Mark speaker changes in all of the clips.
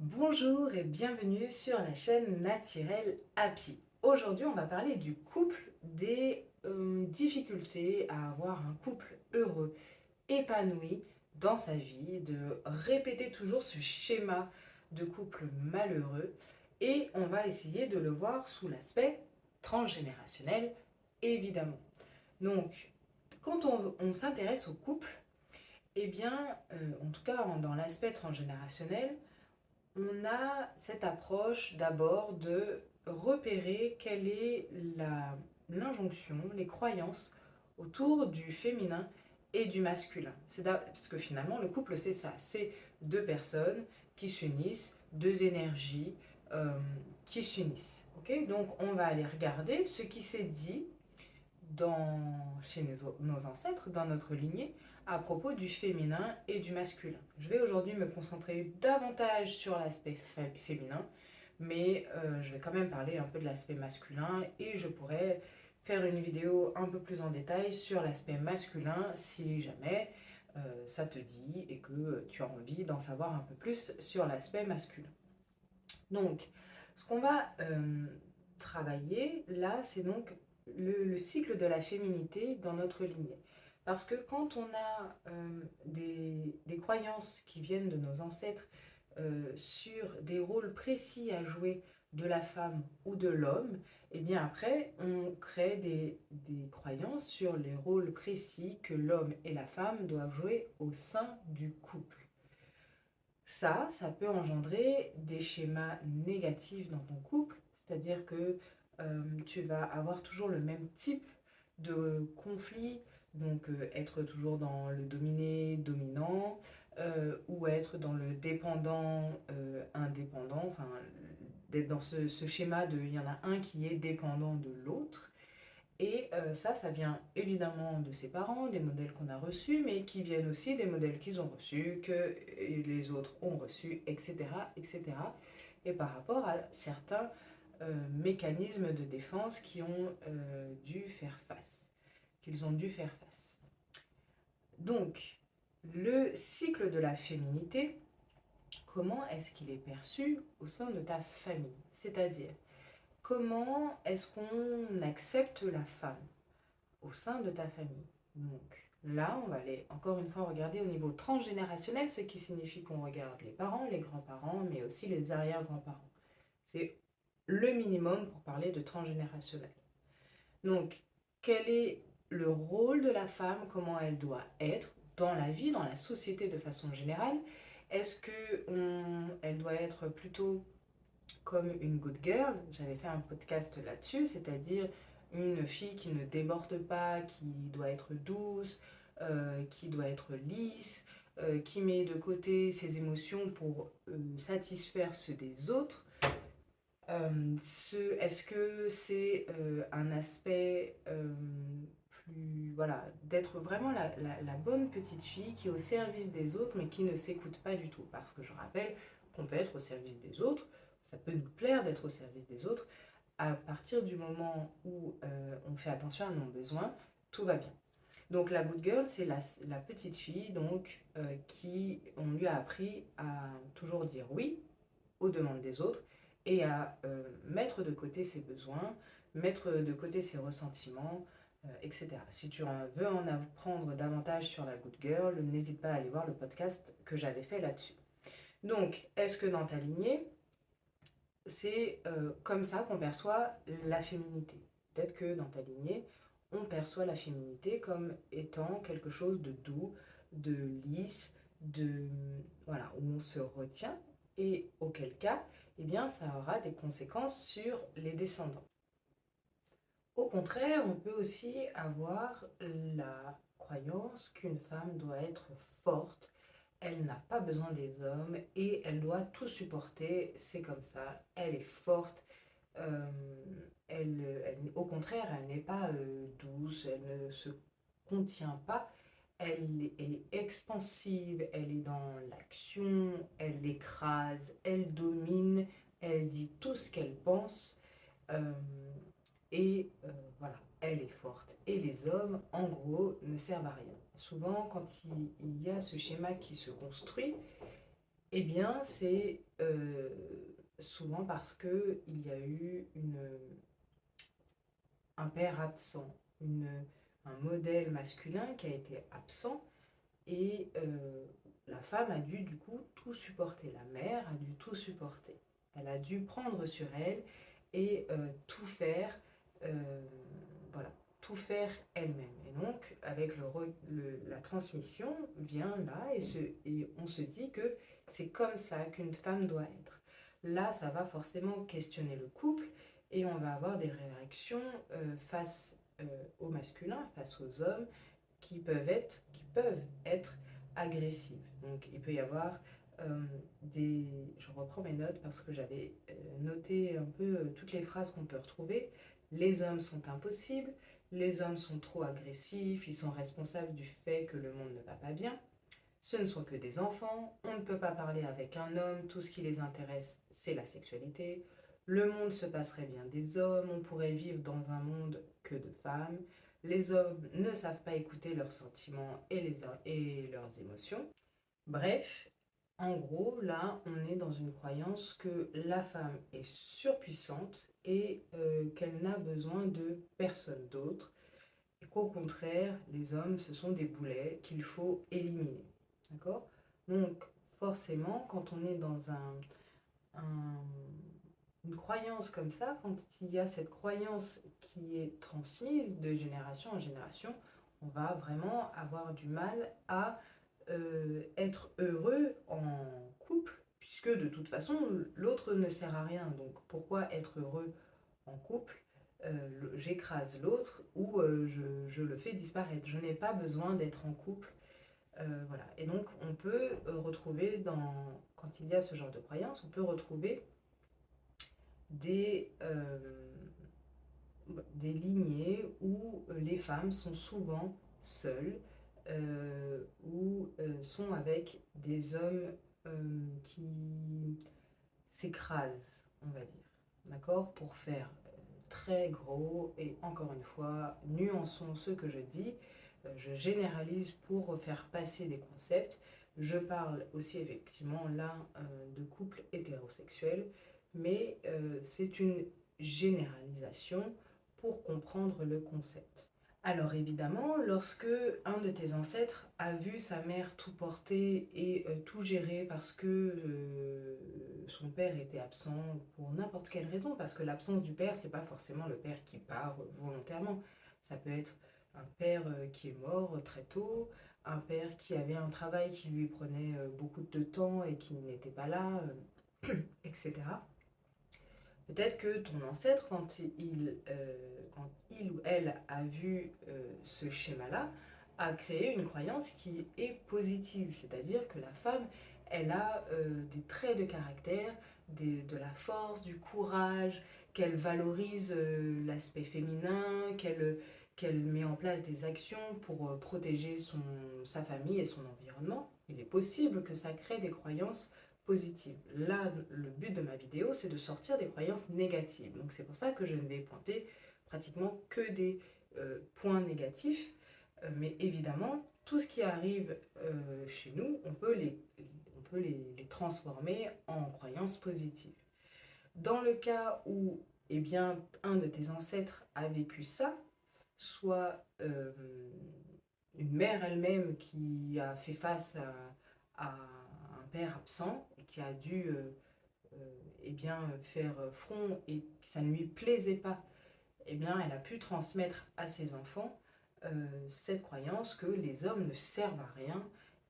Speaker 1: Bonjour et bienvenue sur la chaîne Naturelle Happy. Aujourd'hui, on va parler du couple, des difficultés à avoir un couple heureux, épanoui dans sa vie, de répéter toujours ce schéma de couple malheureux et on va essayer de le voir sous l'aspect transgénérationnel, évidemment. Donc, quand on s'intéresse au couple, eh bien, en tout cas dans l'aspect transgénérationnel, on a cette approche d'abord de repérer quelle est l'injonction, les croyances autour du féminin et du masculin. Parce que finalement, le couple, c'est ça, c'est deux personnes qui s'unissent, deux énergies euh, qui s'unissent. Ok. Donc, on va aller regarder ce qui s'est dit chez nos ancêtres, dans notre lignée, à propos du féminin et du masculin. Je vais aujourd'hui me concentrer davantage sur l'aspect féminin, mais je vais quand même parler un peu de l'aspect masculin et je pourrais faire une vidéo un peu plus en détail sur l'aspect masculin si jamais ça te dit et que tu as envie d'en savoir un peu plus sur l'aspect masculin. Donc, ce qu'on va travailler là, c'est donc le cycle de la féminité dans notre lignée. Parce que quand on a des croyances qui viennent de nos ancêtres sur des rôles précis à jouer de la femme ou de l'homme, et bien après, on crée des croyances sur les rôles précis que l'homme et la femme doivent jouer au sein du couple. Ça peut engendrer des schémas négatifs dans ton couple, c'est-à-dire que tu vas avoir toujours le même type de conflit, donc être toujours dans le dominé-dominant, ou être dans le dépendant-indépendant, enfin d'être dans ce schéma de il y en a un qui est dépendant de l'autre. Et ça vient évidemment de ses parents, des modèles qu'on a reçus, mais qui viennent aussi des modèles qu'ils ont reçus, que les autres ont reçus, etc., etc. Et par rapport à certains mécanismes de défense qui ont dû faire face, qu'ils ont dû faire face. Donc, le cycle de la féminité, comment est-ce qu'il est perçu au sein de ta famille? C'est-à-dire, comment est-ce qu'on accepte la femme au sein de ta famille? Donc là, on va aller encore une fois regarder au niveau transgénérationnel, ce qui signifie qu'on regarde les parents, les grands-parents, mais aussi les arrière-grands-parents. C'est le minimum pour parler de transgénérationnel. Donc, quel est le rôle de la femme, comment elle doit être dans la vie, dans la société de façon générale? Est-ce qu'elle doit être plutôt comme une good girl? J'avais fait un podcast là-dessus, c'est-à-dire une fille qui ne déborde pas, qui doit être douce, qui doit être lisse, qui met de côté ses émotions pour satisfaire ceux des autres. Est-ce que c'est un aspect plus, voilà, d'être vraiment la bonne petite fille qui est au service des autres mais qui ne s'écoute pas du tout? Parce que je rappelle qu'on peut être au service des autres, ça peut nous plaire d'être au service des autres, à partir du moment où on fait attention à nos besoins, tout va bien. Donc la good girl, c'est la petite fille donc, qui, on lui a appris à toujours dire oui aux demandes des autres et à mettre de côté ses besoins, mettre de côté ses ressentiments, etc. Si tu veux en apprendre davantage sur la good girl, n'hésite pas à aller voir le podcast que j'avais fait là-dessus. Donc, est-ce que dans ta lignée, c'est comme ça qu'on perçoit la féminité? Peut-être que dans ta lignée, on perçoit la féminité comme étant quelque chose de doux, de lisse, voilà, où on se retient, et auquel cas, eh bien, ça aura des conséquences sur les descendants. Au contraire, on peut aussi avoir la croyance qu'une femme doit être forte, elle n'a pas besoin des hommes et elle doit tout supporter, c'est comme ça, elle est forte, euh, au contraire, elle n'est pas douce, elle ne se contient pas, elle est expansive, elle est dans l'action, elle écrase, elle domine, elle dit tout ce qu'elle pense. euh, et voilà, elle est forte. Et les hommes, en gros, ne servent à rien. Souvent, quand il y a ce schéma qui se construit, Eh bien, c'est souvent parce qu'il y a eu un père absent, un modèle masculin qui a été absent et la femme a dû du coup tout supporter. La mère a dû tout supporter. Elle a dû prendre sur elle et tout faire, euh, voilà, tout faire elle-même. Et donc, avec la transmission vient là et on se dit que c'est comme ça qu'une femme doit être. Là, ça va forcément questionner le couple et on va avoir des réactions face au masculin, face aux hommes qui peuvent être agressives. Donc il peut y avoir des... Je reprends mes notes parce que j'avais noté un peu toutes les phrases qu'on peut retrouver. Les hommes sont impossibles, les hommes sont trop agressifs, ils sont responsables du fait que le monde ne va pas bien. Ce ne sont que des enfants, on ne peut pas parler avec un homme, tout ce qui les intéresse, c'est la sexualité. Le monde se passerait bien des hommes, on pourrait vivre dans un monde que de femmes. Les hommes ne savent pas écouter leurs sentiments et leurs émotions. Bref, en gros, là, on est dans une croyance que la femme est surpuissante et qu'elle n'a besoin de personne d'autre et qu'au contraire, les hommes, ce sont des boulets qu'il faut éliminer. D'accord? Donc, forcément, quand on est dans un- une croyance comme ça, quand il y a cette croyance qui est transmise de génération en génération, on va vraiment avoir du mal à être heureux en couple, puisque de toute façon, l'autre ne sert à rien. Donc, pourquoi être heureux en couple, j'écrase l'autre ou je le fais disparaître. Je n'ai pas besoin d'être en couple. Voilà. Et donc, on peut retrouver, quand il y a ce genre de croyance, on peut retrouver des, euh, des lignées où les femmes sont souvent seules ou sont avec des hommes qui s'écrasent, on va dire. D'accord? Pour faire très gros et encore une fois, nuançons ce que je dis. Je généralise pour faire passer des concepts. Je parle aussi effectivement là de couples hétérosexuels, mais c'est une généralisation pour comprendre le concept. Alors évidemment, lorsque un de tes ancêtres a vu sa mère tout porter et tout gérer parce que son père était absent pour n'importe quelle raison, parce que l'absence du père, c'est pas forcément le père qui part volontairement. Ça peut être un père qui est mort très tôt, un père qui avait un travail qui lui prenait beaucoup de temps et qui n'était pas là, etc. Peut-être que ton ancêtre, quand il ou elle a vu ce schéma-là, a créé une croyance qui est positive, c'est-à-dire que la femme, elle a des traits de caractère, de la force, du courage, qu'elle valorise l'aspect féminin, qu'elle met en place des actions pour protéger sa famille et son environnement. Il est possible que ça crée des croyances positive. Là, le but de ma vidéo, c'est de sortir des croyances négatives. Donc c'est pour ça que je ne vais pointer pratiquement que des points négatifs. Mais évidemment, tout ce qui arrive chez nous, on peut les transformer en croyances positives. Dans le cas où eh bien, un de tes ancêtres a vécu ça, soit une mère elle-même qui a fait face à un père absent et qui a dû eh bien, faire front et que ça ne lui plaisait pas, eh bien, elle a pu transmettre à ses enfants cette croyance que les hommes ne servent à rien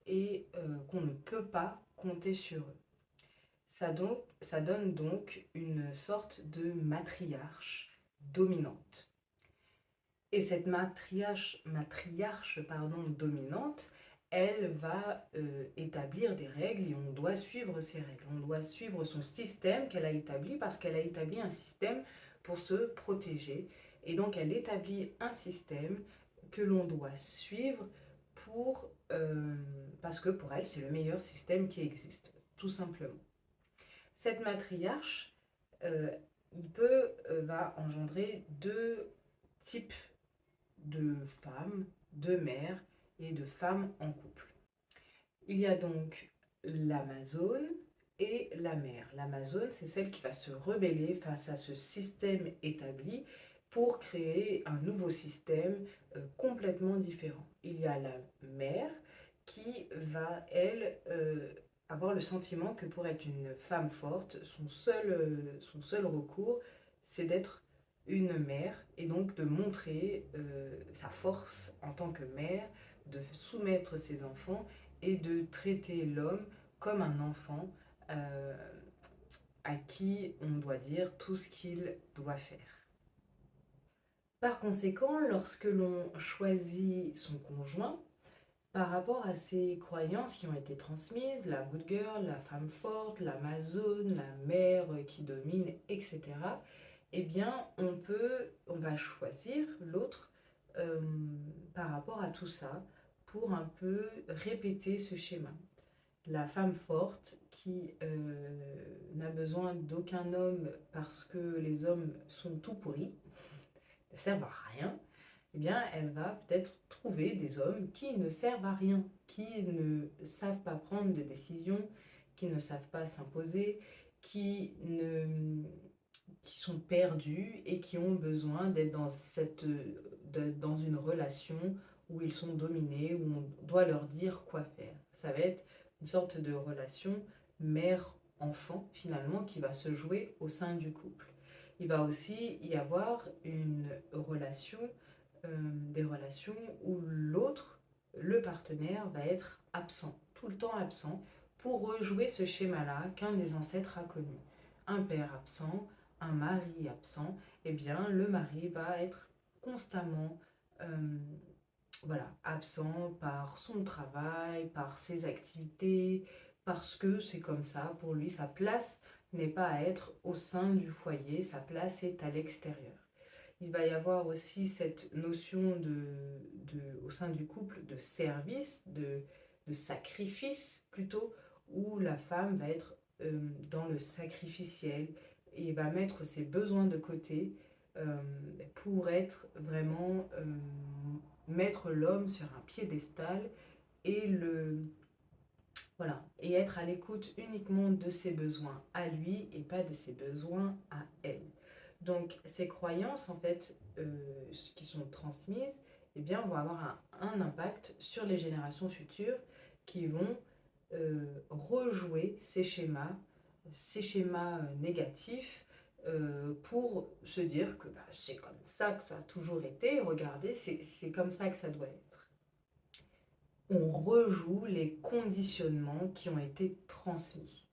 Speaker 1: et qu'on ne peut pas compter sur eux. Ça donne donc une sorte de matriarche dominante. Et cette matriarche dominante, elle va établir des règles et on doit suivre ces règles. On doit suivre son système qu'elle a établi parce qu'elle a établi un système pour se protéger. Et donc elle établit un système que l'on doit suivre parce que pour elle, c'est le meilleur système qui existe, tout simplement. Cette matriarche, euh, va engendrer deux types de femmes, de mères et de femmes en couple. Il y a donc l'Amazone et la mère. L'Amazone, c'est celle qui va se rebeller face à ce système établi pour créer un nouveau système complètement différent. Il y a la mère qui va, elle, avoir le sentiment que pour être une femme forte, son seul recours, c'est d'être une mère et donc de montrer sa force en tant que mère, de soumettre ses enfants et de traiter l'homme comme un enfant euh, à qui on doit dire tout ce qu'il doit faire. Par conséquent, lorsque l'on choisit son conjoint, par rapport à ces croyances qui ont été transmises, la good girl, la femme forte, l'amazone, la mère qui domine, etc., eh bien, on va choisir l'autre euh, par rapport à tout ça pour un peu répéter ce schéma. La femme forte qui n'a besoin d'aucun homme parce que les hommes sont tout pourris, ne servent à rien, eh bien, elle va peut-être trouver des hommes qui ne servent à rien, qui ne savent pas prendre de décisions, qui ne savent pas s'imposer, qui, ne, qui sont perdus et qui ont besoin d'être dans une relation où ils sont dominés, où on doit leur dire quoi faire. Ça va être une sorte de relation mère-enfant, finalement, qui va se jouer au sein du couple. Il va aussi y avoir des relations où l'autre, le partenaire, va être absent, tout le temps absent, pour rejouer ce schéma-là qu'un des ancêtres a connu. Un père absent, un mari absent, eh bien le mari va être constamment voilà, absent par son travail, par ses activités, parce que c'est comme ça, pour lui, sa place n'est pas à être au sein du foyer, sa place est à l'extérieur. Il va y avoir aussi cette notion au sein du couple de service, de sacrifice plutôt, où la femme va être dans le sacrificiel et va mettre ses besoins de côté euh, pour être vraiment mettre l'homme sur un piédestal et voilà, et être à l'écoute uniquement de ses besoins à lui et pas de ses besoins à elle. Donc ces croyances en fait qui sont transmises, eh bien, vont avoir un impact sur les générations futures qui vont rejouer ces schémas négatifs pour se dire que bah, c'est comme ça que ça a toujours été, regardez, c'est comme ça que ça doit être. On rejoue les conditionnements qui ont été transmis.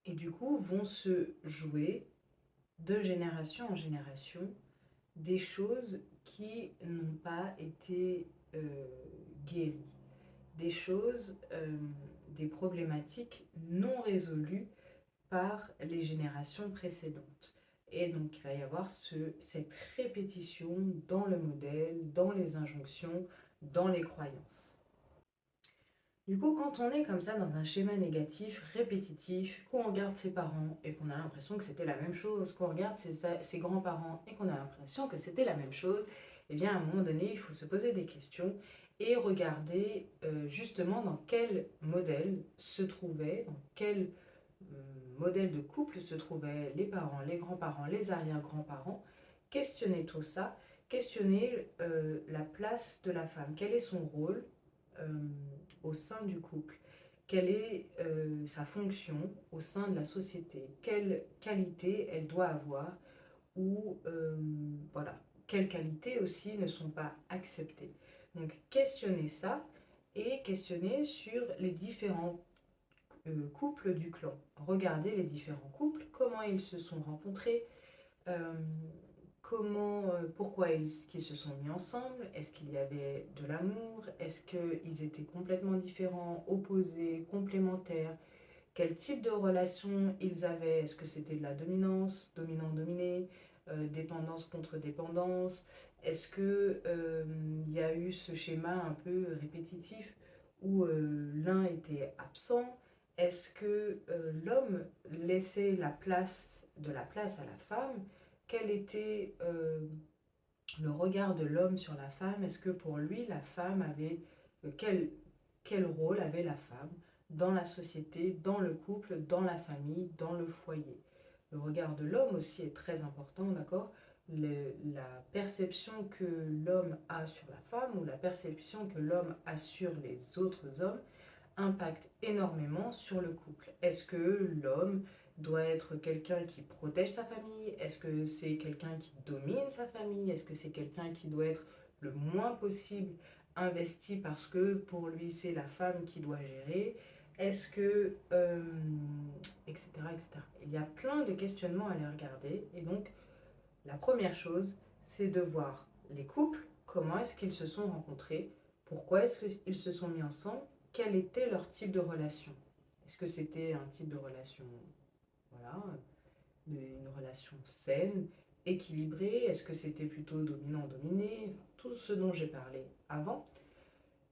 Speaker 1: Et du coup, vont se jouer de génération en génération des choses qui n'ont pas été guéries, des choses, des problématiques non résolues par les générations précédentes. Et donc, il va y avoir cette répétition dans le modèle, dans les injonctions, dans les croyances. Du coup, quand on est comme ça dans un schéma négatif, répétitif, qu'on regarde ses parents et qu'on a l'impression que c'était la même chose, qu'on regarde ses grands-parents et qu'on a l'impression que c'était la même chose, eh bien à un moment donné, il faut se poser des questions et regarder justement dans quel modèle se trouvait, dans quel modèle de couple se trouvaient les parents, les grands-parents, les arrière-grands-parents, questionner tout ça, questionner la place de la femme, quel est son rôle euh, au sein du couple, quelle est sa fonction au sein de la société, quelle qualité elle doit avoir, ou voilà, quelles qualités aussi ne sont pas acceptées. Donc questionner ça et questionner sur les différents couples du clan. Regardez les différents couples, comment ils se sont rencontrés, euh, pourquoi qu'ils se sont mis ensemble, est-ce qu'il y avait de l'amour, est-ce qu'ils étaient complètement différents, opposés, complémentaires, quel type de relation ils avaient, est-ce que c'était de la dominance, dominant-dominé, dépendance contre dépendance, est-ce que il y a eu ce schéma un peu répétitif où l'un était absent, est-ce que l'homme laissait la place à la femme, quel était le regard de l'homme sur la femme, est-ce que pour lui la femme avait quel rôle avait la femme dans la société, dans le couple, dans la famille, dans le foyer. Le regard de l'homme aussi est très important, d'accord? La perception que l'homme a sur la femme ou la perception que l'homme a sur les autres hommes impacte énormément sur le couple. Est-ce que l'homme doit être quelqu'un qui protège sa famille? Est-ce que c'est quelqu'un qui domine sa famille? Est-ce que c'est quelqu'un qui doit être le moins possible investi parce que pour lui c'est la femme qui doit gérer? Est-ce que... etc., etc. Il y a plein de questionnements à aller regarder. Et donc, la première chose, c'est de voir les couples, comment est-ce qu'ils se sont rencontrés, pourquoi est-ce qu'ils se sont mis ensemble, quel était leur type de relation. Est-ce que c'était un type de relation, voilà, une relation saine, équilibrée? Est-ce que c'était plutôt dominant-dominé? Tout ce dont j'ai parlé avant.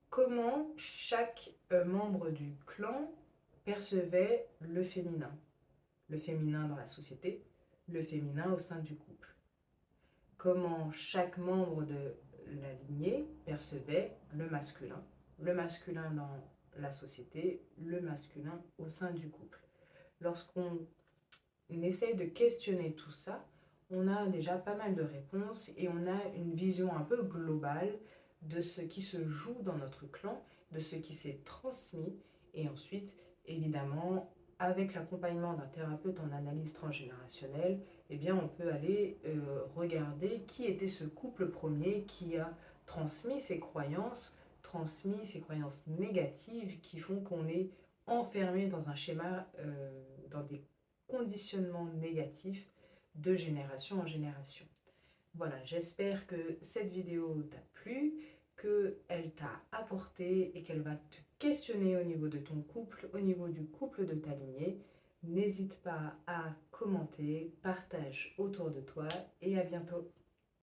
Speaker 1: Comment chaque membre du clan percevait le féminin. Le féminin dans la société, le féminin au sein du couple. Comment chaque membre de la lignée percevait le masculin dans la société, le masculin au sein du couple. Lorsqu'on essaye de questionner tout ça, on a déjà pas mal de réponses et on a une vision un peu globale de ce qui se joue dans notre clan, de ce qui s'est transmis et ensuite, évidemment, avec l'accompagnement d'un thérapeute en analyse transgénérationnelle, eh bien, on peut aller regarder qui était ce couple premier qui a transmis ces croyances négatives qui font qu'on est enfermé dans un schéma, dans des conditionnements négatifs de génération en génération. Voilà, j'espère que cette vidéo t'a plu, qu'elle t'a apporté et qu'elle va te questionner au niveau de ton couple, au niveau du couple de ta lignée. N'hésite pas à commenter, partage autour de toi et à bientôt.